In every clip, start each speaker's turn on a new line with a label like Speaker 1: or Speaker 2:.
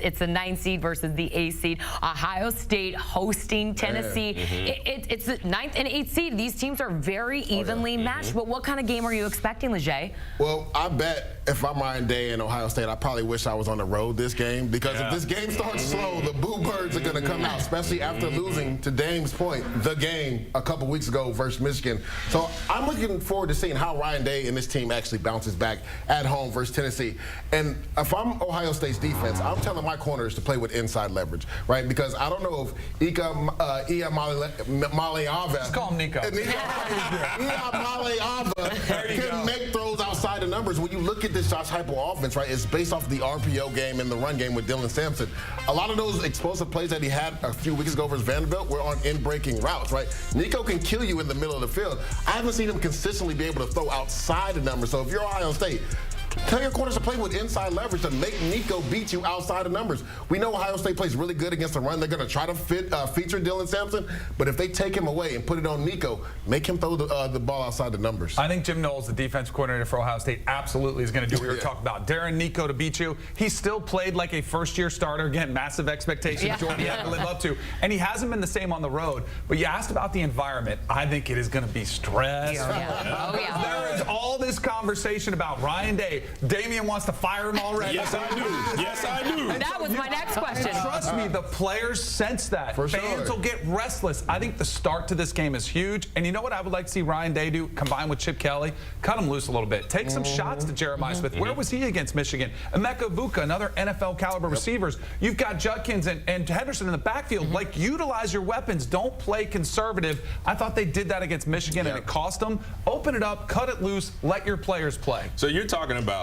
Speaker 1: It's the 9th seed versus the 8th seed. Ohio State hosting Tennessee. It's the 9th and 8th seed. These teams are very evenly matched. But what kind of game are you expecting, Leger?
Speaker 2: Well, I bet if I'm Ryan Day in Ohio State, I probably wish I was on the road this game, because if this game starts slow, the boo birds are going to come out, especially after losing, to Dame's point, the game a couple weeks ago versus Michigan. So I'm looking forward to seeing how Ryan Day and this team actually bounces back at home versus Tennessee. And if I'm Ohio State's defense, I'm telling my corners to play with inside leverage, right? Because I don't know if Ika Maleava,
Speaker 3: just call him Nico.
Speaker 2: Can make throws outside the numbers. When you look at this Josh Heupel offense, right, it's based off the RPO game and the run game with Dylan Sampson. A lot of those explosive plays that he had a few weeks ago versus Vanderbilt were on in-breaking routes, right? Nico can kill you in the middle of the field. I haven't seen him consistently be able to throw outside the numbers. So if you're Ohio State, tell your corners to play with inside leverage to make Nico beat you outside the numbers. We know Ohio State plays really good against the run. They're going to try to feature Dylan Sampson, but if they take him away and put it on Nico, make him throw the ball outside the numbers.
Speaker 3: I think Jim Knowles, the defense coordinator for Ohio State, absolutely is going to do what we were talking about. Daring Nico to beat you. He still played like a first-year starter. Again, massive expectations Jordan had to live up to. And he hasn't been the same on the road. But you asked about the environment. I think it is going to be stressful. There is all this conversation about Ryan Day. Damien wants to fire him already.
Speaker 4: Yes, I do. Yes, I do.
Speaker 1: That was my next question.
Speaker 3: Trust me, the players sense that. Fans will get restless. I think the start to this game is huge. And you know what I would like to see Ryan Day do, combined with Chip Kelly? Cut him loose a little bit. Take some shots to Jeremiah Smith. Where was he against Michigan? Emeka Ivuka, another NFL caliber receivers. You've got Judkins and Henderson in the backfield. Like, utilize your weapons. Don't play conservative. I thought they did that against Michigan, and it cost them. Open it up, cut it loose, let your players play.
Speaker 4: So you're talking about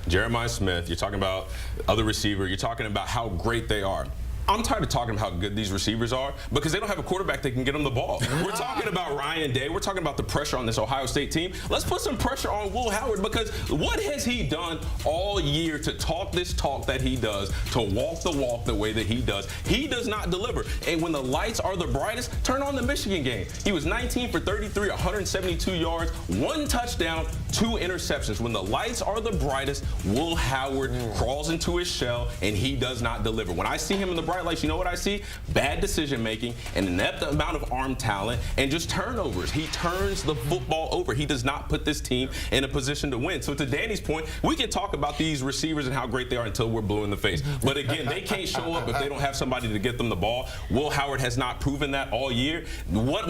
Speaker 4: Jeremiah Smith, you're talking about other receiver, you're talking about how great they are. I'm tired of talking about how good these receivers are because they don't have a quarterback that can get them the ball. We're talking about Ryan Day. We're talking about the pressure on this Ohio State team. Let's put some pressure on Will Howard, because what has he done all year to talk this talk that he does, to walk the walk the way that he does? He does not deliver. And when the lights are the brightest, turn on the Michigan game. He was 19 for 33, 172 yards, 1 touchdown, 2 interceptions. When the lights are the brightest, Will Howard crawls into his shell and he does not deliver. When I see him in the bright lights, you know what I see? Bad decision making, an inept amount of arm talent, and just turnovers. He turns the football over. He does not put this team in a position to win. So to Danny's point, we can talk about these receivers and how great they are until we're blue in the face. But again, they can't show up if they don't have somebody to get them the ball. Will Howard has not proven that all year. What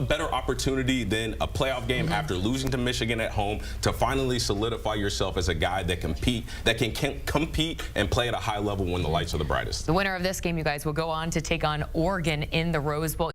Speaker 4: better opportunity than a playoff game after losing to Michigan at home to finally solidify yourself as a guy that can compete and play at a high level when the lights are the brightest.
Speaker 1: The winner of this game, you guys, will go on to take on Oregon in the Rose Bowl.